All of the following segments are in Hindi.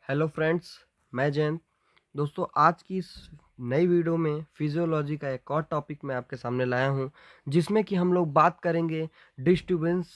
हेलो फ्रेंड्स, मैं जयंत। दोस्तों, आज की इस नई वीडियो में फिजियोलॉजी का एक और टॉपिक मैं आपके सामने लाया हूं, जिसमें कि हम लोग बात करेंगे disturbance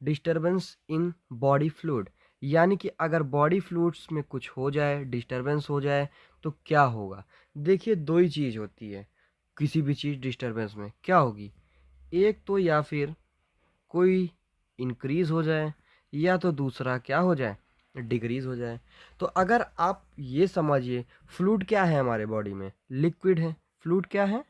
disturbance in body fluid. यानी कि अगर बॉडी फ्लूइड्स में कुछ हो जाए, डिस्टर्बेंस हो जाए, तो क्या होगा। देखिए, दो ही चीज़ होती है किसी भी चीज़ डिस्टर्बेंस में। क्या होगी? एक तो या फिर कोई इंक्रीज हो जाए, या तो दूसरा क्या हो जाए, डिक्रीज हो जाए। तो अगर आप ये समझिए, फ्लूइड क्या है हमारे बॉडी में? लिक्विड है। फ्लूइड क्या है?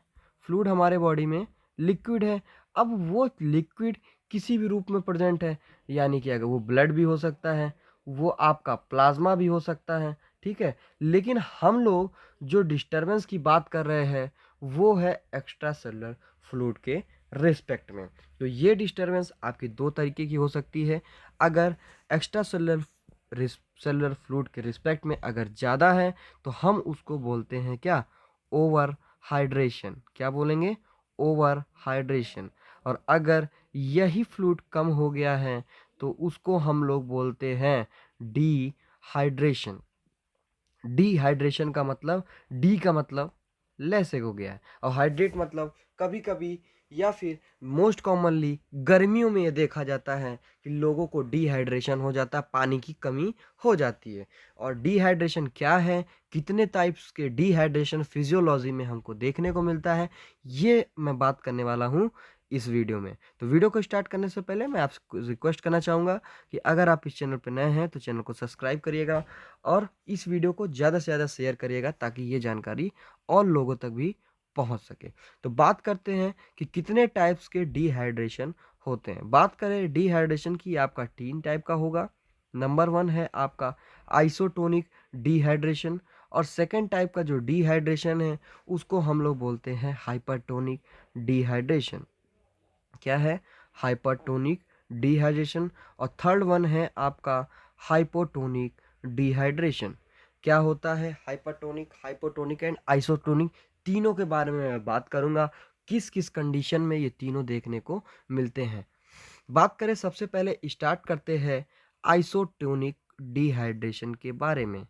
फ्लूइड हमारे बॉडी में लिक्विड है। अब वो लिक्विड किसी भी रूप में प्रेजेंट है, यानी कि अगर वो ब्लड भी हो सकता है, वो आपका प्लाज्मा भी हो सकता है, ठीक है। लेकिन हम लोग जो डिस्टरबेंस की बात कर रहे हैं, वो है एक्स्ट्रा सेलुलर फ्लूइड के रिस्पेक्ट में। तो ये डिस्टरबेंस आपकी दो तरीके की हो सकती है। अगर एक्स्ट्रा सेलुलर फ्लूइड के रिस्पेक्ट में अगर ज़्यादा है, तो हम उसको बोलते हैं क्या? Over hydration. क्या बोलेंगे? Over hydration. और अगर यही फ्लूइड कम हो गया है, तो उसको हम लोग बोलते हैं डिहाइड्रेशन। डिहाइड्रेशन का मतलब, डी का मतलब लेस हो गया है, और हाइड्रेट मतलब कभी कभी या फिर मोस्ट कॉमनली गर्मियों में ये देखा जाता है कि लोगों को डिहाइड्रेशन हो जाता है, पानी की कमी हो जाती है। और डिहाइड्रेशन क्या है, कितने टाइप्स के डिहाइड्रेशन फिजियोलॉजी में हमको देखने को मिलता है, ये मैं बात करने वाला हूँ इस वीडियो में। तो वीडियो को स्टार्ट करने से पहले मैं आपसे रिक्वेस्ट करना चाहूँगा कि अगर आप इस चैनल पर नए हैं तो चैनल को सब्सक्राइब करिएगा, और इस वीडियो को ज़्यादा से ज़्यादा शेयर करिएगा, ताकि ये जानकारी और लोगों तक भी पहुंच सके। तो बात करते हैं कि कितने टाइप्स के डिहाइड्रेशन होते हैं। बात करें डिहाइड्रेशन की, आपका तीन टाइप का होगा। नंबर वन है आपका आइसोटोनिक डिहाइड्रेशन, और सेकेंड टाइप का जो डिहाइड्रेशन है, उसको हम लोग बोलते हैं हाइपरटोनिक डिहाइड्रेशन। क्या है? Hypertonic dehydration. और थर्ड वन है आपका हाइपोटोनिक डिहाइड्रेशन। क्या होता है हाइपरटोनिक, हाइपोटोनिक एंड आइसोटोनिक? तीनों के बारे में मैं बात करूंगा, किस किस कंडीशन में ये तीनों देखने को मिलते हैं। बात करें, सबसे पहले स्टार्ट करते हैं आइसोटोनिक डिहाइड्रेशन के बारे में।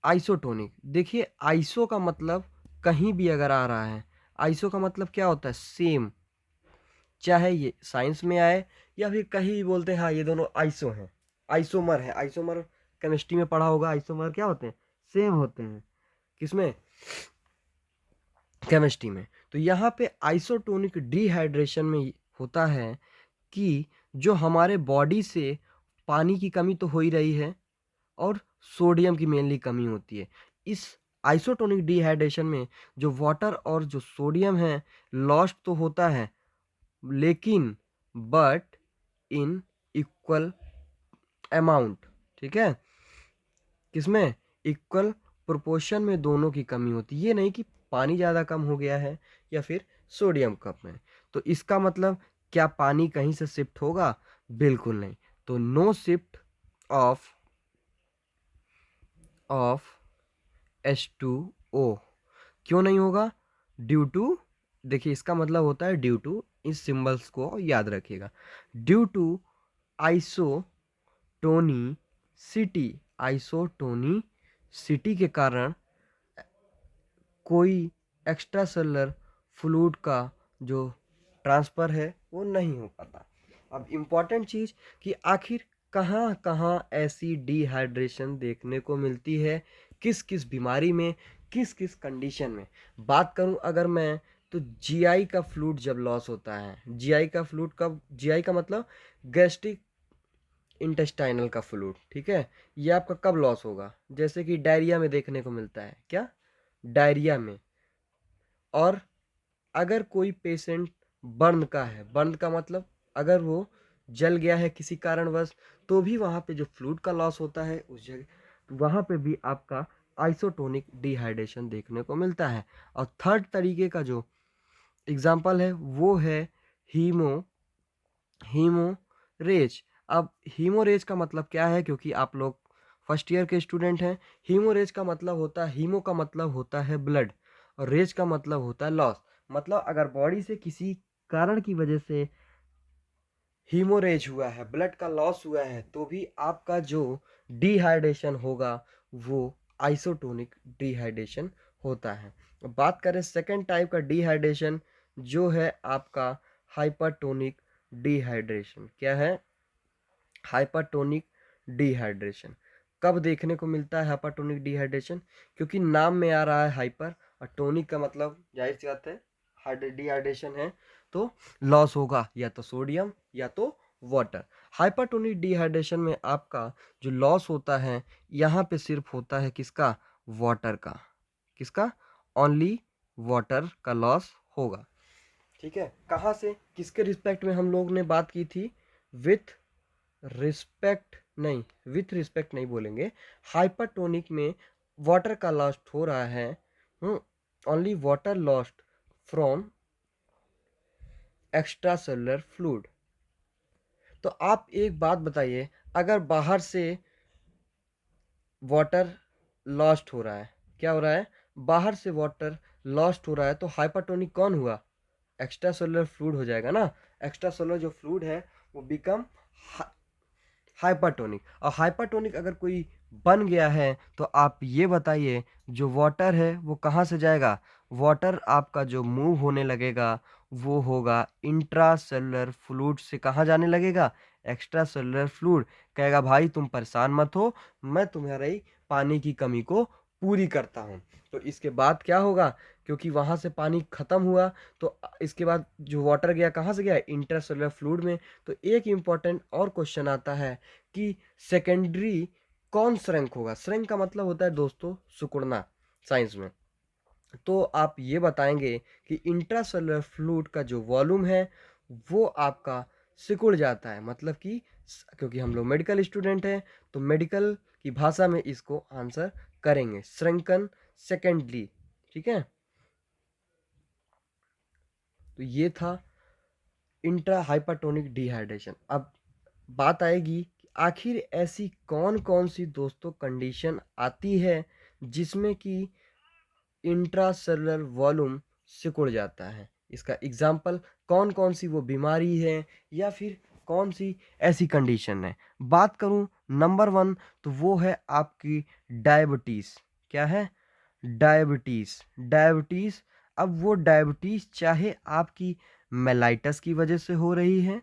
आइसोटोनिक, देखिए, आइसो का मतलब कहीं भी अगर आ रहा है, आइसो का मतलब क्या होता है? सेम। चाहे ये साइंस में आए या फिर कहीं भी बोलते हैं हाँ ये दोनों आइसो हैं, आइसोमर है। आइसोमर केमिस्ट्री में पढ़ा होगा, आइसोमर क्या होते हैं? सेम होते हैं। किसमें? केमिस्ट्री में। तो यहाँ पे आइसोटोनिक डिहाइड्रेशन में होता है कि जो हमारे बॉडी से पानी की कमी तो हो ही रही है, और सोडियम की मेनली कमी होती है। इस आइसोटोनिक डिहाइड्रेशन में जो वाटर और जो सोडियम है, लॉस्ट तो होता है, लेकिन बट इन इक्वल अमाउंट, ठीक है। किसमें? इक्वल प्रोपोर्शन में दोनों की कमी होती है। ये नहीं कि पानी ज़्यादा कम हो गया है या फिर सोडियम कम है। तो इसका मतलब क्या पानी कहीं से शिफ्ट होगा? बिल्कुल नहीं। तो no shift of of H2O। क्यों नहीं होगा? ड्यू टू, देखिए इसका मतलब होता है ड्यू टू, इस सिंबल्स को याद रखिएगा। ड्यू टू आइसोटोनिसिटी, आइसोटोनिसिटी के कारण कोई एक्स्ट्रा सेलुलर फ्लूइड का जो ट्रांसफ़र है वो नहीं हो पाता। अब इम्पॉर्टेंट चीज़ कि आखिर कहाँ कहाँ ऐसी डिहाइड्रेशन देखने को मिलती है, किस किस बीमारी में, किस किस कंडीशन में। बात करूं अगर मैं, तो जीआई का फ्लूइड जब लॉस होता है, जीआई का फ्लूइड कब? जीआई का मतलब गैस्ट्रिक इंटेस्टाइनल का फ्लूइड, ठीक है। ये आपका कब लॉस होगा? जैसे कि डायरिया में देखने को मिलता है। क्या? डायरिया में। और अगर कोई पेशेंट बर्न का है, बर्न का मतलब अगर वो जल गया है किसी कारणवश, तो भी वहाँ पे जो फ्लूइड का लॉस होता है उस जगह, तो वहाँ पे भी आपका आइसोटोनिक डिहाइड्रेशन देखने को मिलता है। और थर्ड तरीके का जो एग्जाम्पल है वो है हीमो हीमोरेज। अब हीमोरेज का मतलब क्या है? क्योंकि आप लोग फर्स्ट ईयर के स्टूडेंट हैं। हीमोरेज का मतलब होता है, हीमो का मतलब होता है ब्लड, और रेज का मतलब होता है लॉस। मतलब अगर बॉडी से किसी कारण की वजह से हीमोरेज हुआ है, ब्लड का लॉस हुआ है, तो भी आपका जो डिहाइड्रेशन होगा वो आइसोटोनिक डिहाइड्रेशन होता है। अब बात करें सेकेंड टाइप का डिहाइड्रेशन, जो है आपका हाइपरटोनिक डिहाइड्रेशन। क्या है? Hypertonic dehydration. कब देखने को मिलता है हाइपरटोनिक डिहाइड्रेशन? क्योंकि नाम में आ रहा है हाइपर, और टोनिक का मतलब जाहिर सी बात है डिहाइड्रेशन है, तो लॉस होगा या तो सोडियम या तो वाटर। हाइपरटोनिक डिहाइड्रेशन में आपका जो लॉस होता है यहाँ पे सिर्फ होता है किसका? वाटर का। किसका? ओनली वाटर का लॉस होगा। ठीक है, कहाँ से, किसके रिस्पेक्ट में हम लोग ने बात की थी? विथ रिस्पेक्ट नहीं, विथ रिस्पेक्ट नहीं बोलेंगे। हाइपरटोनिक में वाटर का लॉस्ट हो रहा है, only water lost from extra cellular fluid. तो आप एक बात बताइए, अगर बाहर से वाटर लॉस्ट हो रहा है, क्या हो रहा है? बाहर से वाटर लॉस्ट हो रहा है, तो हाइपरटोनिक कौन हुआ? एक्स्ट्रा सेलुलर फ्लूइड हो जाएगा ना। एक्स्ट्रा सेलुलर जो फ्लूइड है वो बिकम हाइपरटोनिक। और हाइपरटोनिक अगर कोई बन गया है, तो आप ये बताइए जो वाटर है वो कहाँ से जाएगा? वाटर आपका जो मूव होने लगेगा वो होगा इंट्रा सेलुलर फ्लूइड से। कहाँ जाने लगेगा? Extra cellular fluid. कहेगा भाई तुम परेशान मत हो, मैं तुम्हारी पानी की कमी को पूरी करता हूँ। तो इसके बाद क्या होगा? क्योंकि वहाँ से पानी खत्म हुआ, तो इसके बाद जो वाटर गया कहाँ से गया? इंट्रा सेलुलर फ्लूइड में। तो एक इम्पॉर्टेंट और क्वेश्चन आता है कि सेकेंडरी कौन श्रृंक होगा? श्रृंक का मतलब होता है दोस्तों सिकुड़ना साइंस में। तो आप ये बताएंगे कि इंट्रासेलुलर फ्लूइड का जो वॉल्यूम है वो आपका सिकुड़ जाता है, मतलब कि क्योंकि हम लोग मेडिकल स्टूडेंट हैं तो मेडिकल की भाषा में इसको आंसर करेंगे, श्रृंकन सेकेंडली। ठीक है, तो ये था इंट्रा हाइपरटोनिक डिहाइड्रेशन। अब बात आएगी कि आखिर ऐसी कौन कौन सी दोस्तों कंडीशन आती है जिसमें कि इंट्रासेलुलर वॉल्यूम सिकुड़ जाता है। इसका एग्जाम्पल कौन कौन सी वो बीमारी है या फिर कौन सी ऐसी कंडीशन है। बात करूं नंबर 1, तो वो है आपकी डायबिटीज़। क्या है? डायबिटीज़। डायबिटीज़, अब वो डायबिटीज़ चाहे आपकी मेलाइटस की वजह से हो रही है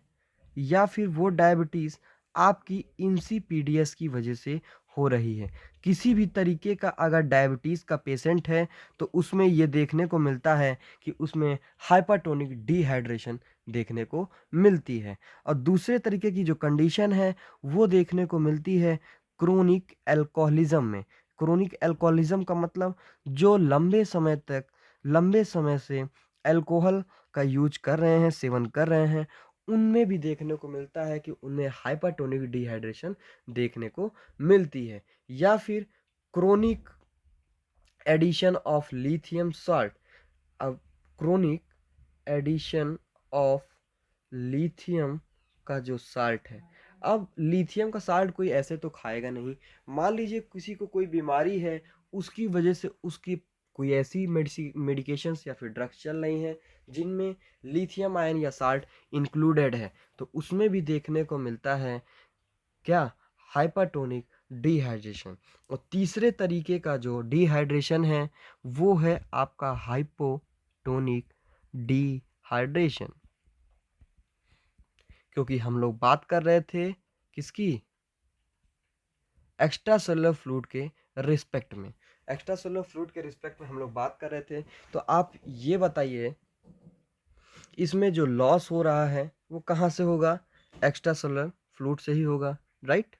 या फिर वो डायबिटीज़ आपकी इंसिपीडियस की वजह से हो रही है। किसी भी तरीके का अगर डायबिटीज़ का पेशेंट है तो उसमें ये देखने को मिलता है कि उसमें हाइपरटोनिक डिहाइड्रेशन देखने को मिलती है। और दूसरे तरीके की जो कंडीशन है वो देखने को मिलती है क्रोनिक अल्कोहलिज्म में। क्रोनिक अल्कोहलिज्म का मतलब जो लंबे समय से अल्कोहल का यूज कर रहे हैं, सेवन कर रहे हैं, उनमें भी देखने को मिलता है कि उनमें हाइपरटोनिक डिहाइड्रेशन देखने को मिलती है। या फिर chronic addition of lithium salt. अब क्रोनिक एडिशन ऑफ लिथियम का जो साल्ट है, अब लिथियम का साल्ट कोई ऐसे तो खाएगा नहीं। मान लीजिए किसी को कोई बीमारी है, उसकी वजह से उसकी कोई ऐसी मेडिकेशंस या फिर ड्रग्स चल रही हैं जिनमें लिथियम आयन या साल्ट इंक्लूडेड है, तो उसमें भी देखने को मिलता है क्या? Hypertonic dehydration. और तीसरे तरीके का जो डिहाइड्रेशन है वो है आपका हाइपोटोनिक डिहाइड्रेशन। क्योंकि हम लोग बात कर रहे थे किसकी? एक्स्ट्रा सेलुलर फ्लूइड के रिस्पेक्ट में। एक्स्ट्रा सेलुलर फ्लूइड के रिस्पेक्ट में हम लोग बात कर रहे थे, तो आप ये बताइए इसमें जो लॉस हो रहा है वो कहाँ से होगा? एक्स्ट्रा सेलुलर फ्लूइड से ही होगा, राइट?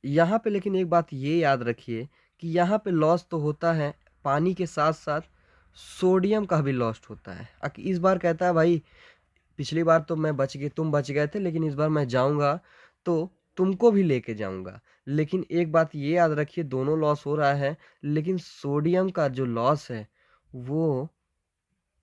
यहाँ पे लेकिन एक बात ये याद रखिए कि यहाँ पे लॉस तो होता है, पानी के साथ साथ सोडियम का भी लॉस्ट होता है। इस बार कहता है भाई पिछली बार तो मैं बच गए, तुम बच गए थे, लेकिन इस बार मैं जाऊंगा तो तुमको भी लेके जाऊंगा। लेकिन एक बात ये याद रखिए, दोनों लॉस हो रहा है, लेकिन सोडियम का जो लॉस है वो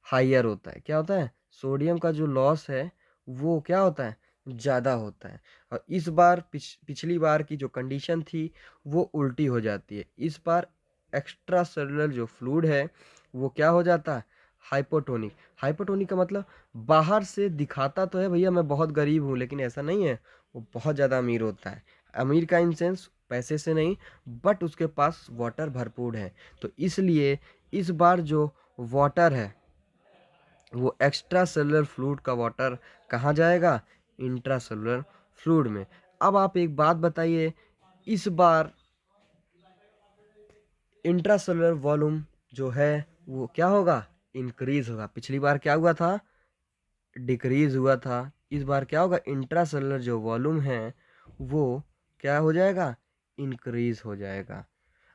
हाइयर होता है। क्या होता है? सोडियम का जो लॉस है वो क्या होता है? ज़्यादा होता है। और इस बार पिछली बार की जो कंडीशन थी वो उल्टी हो जाती है। इस बार एक्स्ट्रा सेलुलर जो फ्लूइड है वो क्या हो जाता है? हाइपोटोनिक। हाइपोटोनिक का मतलब बाहर से दिखाता तो है भैया मैं बहुत गरीब हूँ, लेकिन ऐसा नहीं है, वो बहुत ज़्यादा अमीर होता है। अमीर का इन सेंस पैसे से नहीं, बट उसके पास वाटर भरपूर है। तो इसलिए इस बार जो वाटर है वो एक्स्ट्रा सेलुलर फ्लूइड का वाटर कहाँ जाएगा? इंट्रा सेलुलर फ्लूइड में। अब आप एक बात बताइए, इस बार इंट्रा सेलुलर वॉल्यूम जो है वो क्या होगा? इंक्रीज होगा। पिछली बार क्या हुआ था? डिक्रीज हुआ था। इस बार क्या होगा? इंट्रा सेलुलर जो वॉल्यूम है वो क्या हो जाएगा? इंक्रीज हो जाएगा।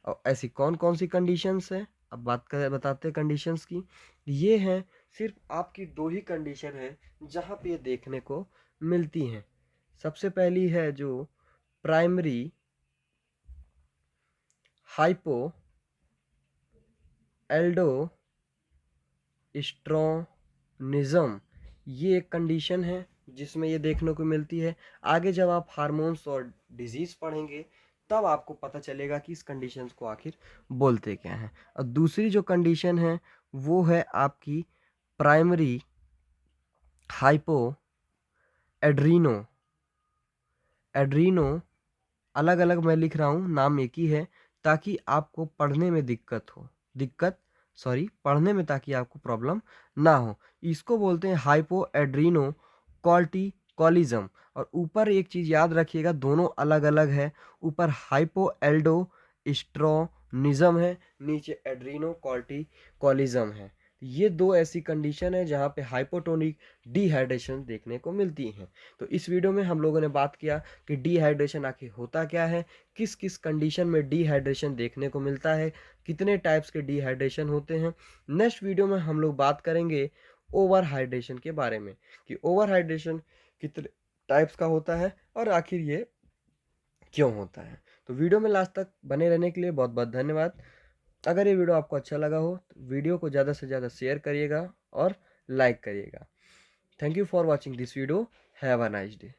और ऐसी कौन कौन सी कंडीशंस है? अब बात करें, बताते हैं कंडीशंस की। ये हैं, सिर्फ आपकी दो ही कंडीशन है जहाँ पे ये देखने को मिलती हैं। सबसे पहली है जो प्राइमरी हाइपो एल्डोस्ट्रोनिज्म, ये एक कंडीशन है जिसमें ये देखने को मिलती है। आगे जब आप हार्मोन्स और डिजीज पढ़ेंगे तब आपको पता चलेगा कि इस कंडीशंस को आखिर बोलते क्या हैं। और दूसरी जो कंडीशन है वो है आपकी प्राइमरी हाइपो एड्रीनो। एड्रीनो अलग अलग मैं लिख रहा हूँ, नाम एक ही है, ताकि आपको पढ़ने में पढ़ने में ताकि आपको प्रॉब्लम ना हो। इसको बोलते हैं हाइपो एड्रीनो कॉर्टिकॉलिज्म। और ऊपर एक चीज़ याद रखिएगा, दोनों अलग अलग है। ऊपर हाइपो एल्डोस्ट्रोनिज्म है, नीचे एड्रीनो कॉर्टिकॉलिज्म है। ये दो ऐसी कंडीशन है जहाँ पे हाइपोटोनिक डिहाइड्रेशन देखने को मिलती हैं। तो इस वीडियो में हम लोगों ने बात किया कि डिहाइड्रेशन आखिर होता क्या है, किस किस कंडीशन में डिहाइड्रेशन देखने को मिलता है, कितने टाइप्स के डिहाइड्रेशन होते हैं। नेक्स्ट वीडियो में हम लोग बात करेंगे ओवर हाइड्रेशन के बारे में, कि ओवर हाइड्रेशन कितने टाइप्स का होता है और आखिर ये क्यों होता है। तो वीडियो में लास्ट तक बने रहने के लिए बहुत बहुत धन्यवाद। अगर ये वीडियो आपको अच्छा लगा हो तो वीडियो को ज़्यादा से ज़्यादा शेयर करिएगा और लाइक करिएगा। Thank you for watching this video. Have a nice day.